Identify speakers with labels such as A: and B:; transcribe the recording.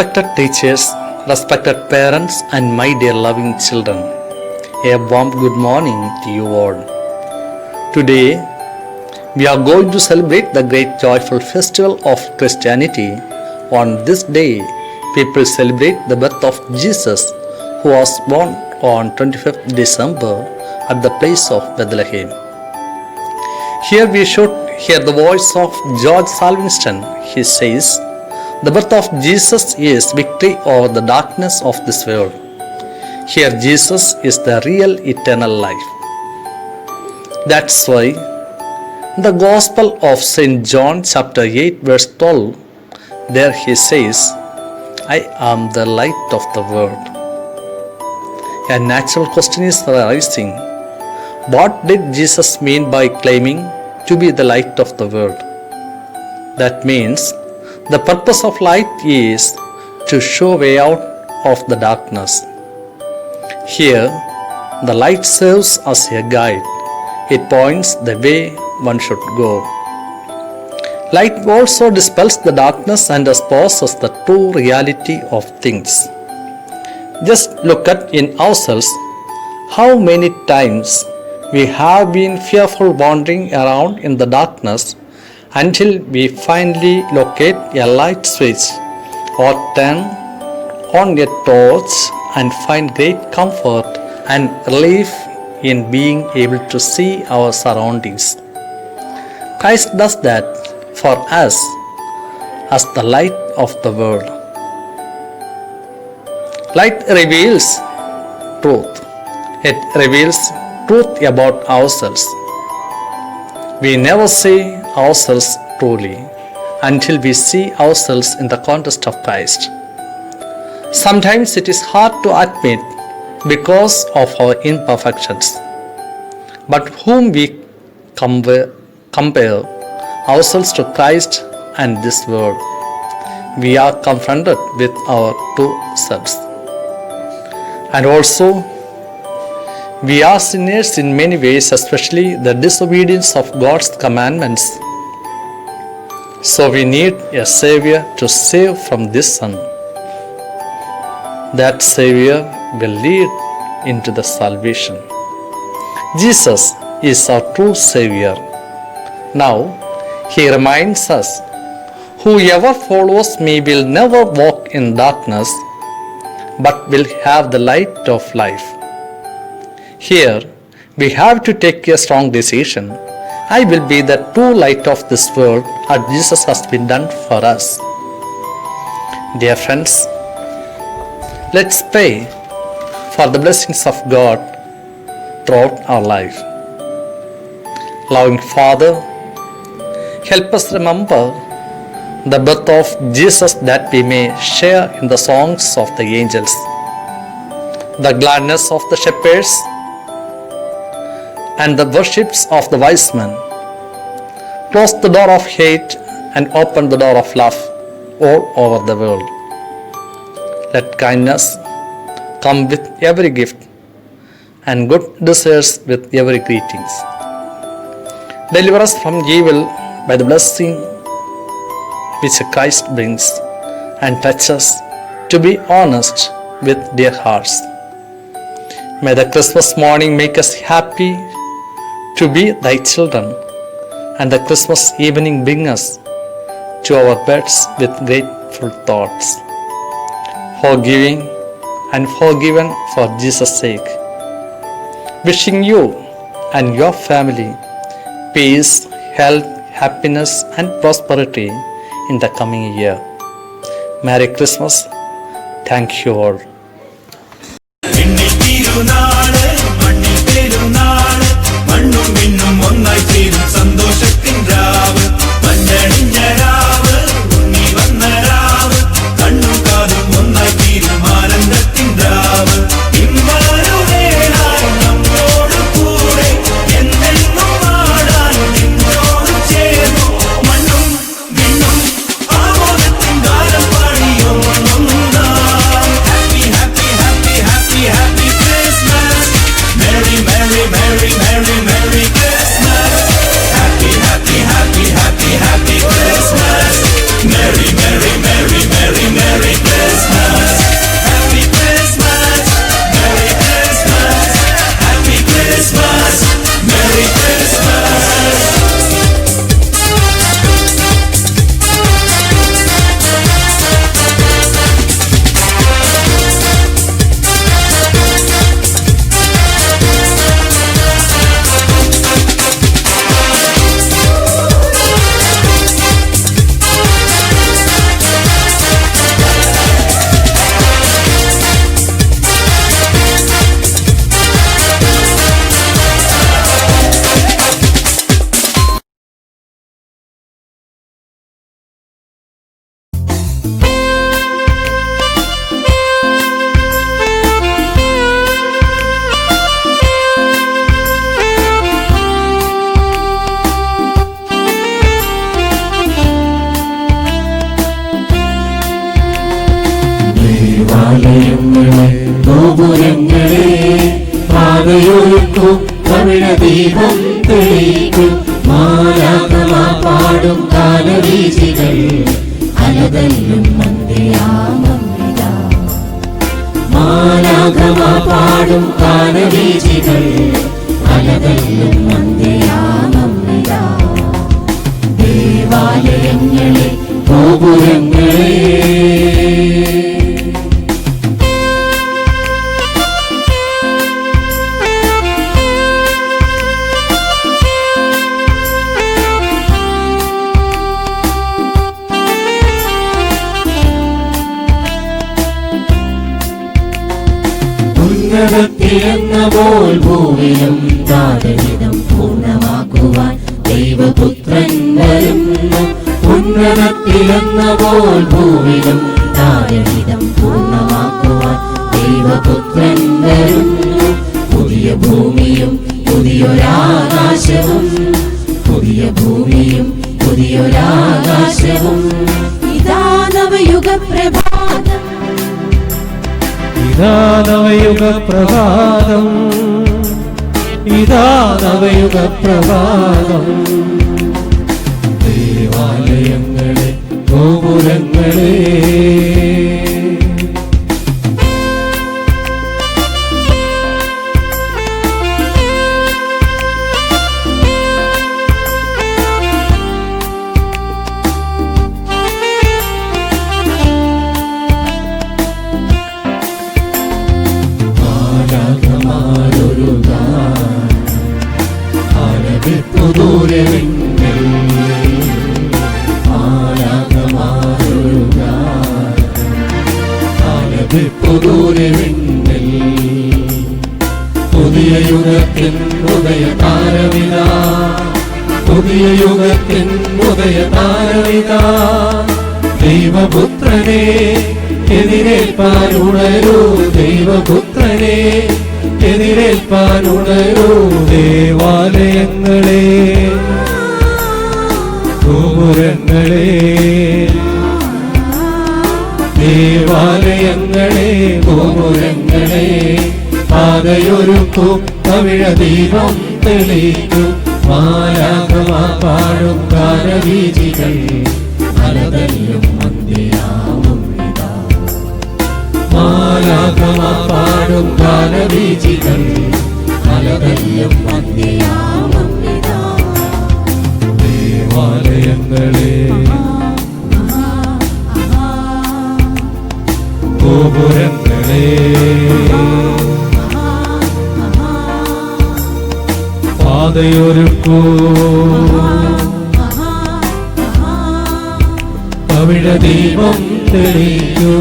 A: Respected teachers, respected parents, and my dear loving children, a warm good morning to you all. Today, we are going to celebrate the great joyful festival of Christianity. On this day, people celebrate the birth of Jesus, who was born on 25th December at the place of Bethlehem. Here we should hear the voice of George Salvinston. He says, "The birth of Jesus is victory over the darkness of this world." Here Jesus is the real eternal life. That's why the Gospel of St. John chapter 8 verse 12, there he says, "I am the light of the world." A natural question is arising. What did Jesus mean by claiming to be the light of the world? That means the purpose of light is to show way out of the darkness. Here, the light serves as a guide. It points the way one should go. Light also dispels the darkness and exposes the true reality of things. Just look at in ourselves how many times we have been fearful wandering around in the darkness until we finally locate a light switch or turn on a torch and find great comfort and relief in being able to see our surroundings. Christ does that for us as the light of the world. Light reveals truth. It reveals truth about ourselves. We never see ourselves truly until we see ourselves in the context of Christ. Sometimes it is hard to admit because of our imperfections. But whom we compare ourselves to Christ and this world, we are confronted with our true selves. And also, we are sinners in many ways, especially the disobedience of God's commandments. So we need a Savior to save from this sin. That Savior will lead into the salvation. Jesus is our true Savior. Now, He reminds us, "Whoever follows me will never walk in darkness, but will have the light of life." Here, we have to take a strong decision. I will be the true light of this world as Jesus has been done for us. Dear friends, let's pray for the blessings of God throughout our life. Loving Father, help us remember the birth of Jesus that we may share in the songs of the angels, the gladness of the shepherds, and the worships of the wise men. Close the door of hate and open the door of love all over the world. Let kindness come with every gift and good desires with every greetings. Deliver us from evil by the blessing which Christ brings, and touch us to be honest with dear hearts. May the Christmas morning make us happy to be thy children, and the Christmas evening bring us to our beds with grateful thoughts, forgiving and forgiven for Jesus' sake. Wishing you and your family peace, health, happiness and prosperity in the coming year. Merry Christmas. Thank you all.
B: മണ്ണും മിന്നും ഒന്നായി ചേരും സന്തോഷത്തിൻ രാവ്, മഞ്ഞണിഞ്ഞ രാവ്, ഉണ്ണി വന്ന രാവ്, കണ്ണും കാതും ഒന്നായി തീരും ആനന്ദത്തിൻ രാവ്. ഇമ്മാനുവേലായി നമ്മോട് കൂടെ എന്തെന്നും പാടാൻ നിന്നോട് ചേർന്നു, മണ്ണും മിന്നും ആമോദത്തിൻ ഗാനം പാടി ഒന്നൊന്നായി. ഹാപ്പി
C: ദേവാലയങ്ങളെ ഗോപുരങ്ങളെ പാതയൊരുക്കും കവിളദീപം തെളിയിക്കും മാലാഖമാർ പാടും ഗാനവീചികൾ അലതല്ലും മന്ദിരാമമ്മിതാ മാലാഖമാർ പാടും ഗാനവീചികൾ അലതല്ലും മന്ദിരാമമ്മിതാ ദേവാലയങ്ങളെ ഗോപുരങ്ങളെ ഉന്നതത്തിലെന്ന പോൽ ഭൂവിലും ദാതവിധം പൂർണ്ണമാക്കുവാൻ ദൈവപുത്രൻ വരുന്നു ഉന്നതത്തിലെന്ന പോൽ ഭൂവിലും ദാതവിധം പൂർണ്ണമാക്കുവാൻ ദൈവപുത്രൻ വരുന്നു പുതിയ ഭൂമിയും പുതിയൊരാകാശവും പുതിയ ഭൂമിയും പുതിയൊരാകാശവും ഇതാ നവയുഗപ്രഭാതം
D: ഇതാ നവയുഗപ്രഭാതം ഇതാ നവയുഗപ്രഭാതം ദേവാലയങ്ങളെ ഗോപുരങ്ങളെ പുതിയ യുഗത്തിൻ ഉദയതാരമിതാ പുതിയ യുഗത്തിൻ ഉദയതാരമിതാ ദൈവപുത്രനെ എതിരേൽപ്പാനുണരൂ ദൈവപുത്രനെ എതിരേൽപ്പാനുണരൂ ദേവാലയങ്ങളെ ഗോപുരങ്ങളെ ദേവാലയങ്ങളെ ഗോപുരങ്ങളെ പാതയൊരുക്കും കവിളദീപം തെളിയിക്കും മാലാഖമാർ പാടും ഗാനവീചികൾ അലതല്ലും മന്ദിരാമമ്മിതാ മാലാഖമാർ പാടും ഗാനവീചികൾ അലതല്ലും മന്ദിരാമമ്മിതാ ദേവാലയങ്ങളെ ഗോപുരങ്ങളെ പാതയൊരുക്കൂ കവിളദീപം തെളിക്കൂ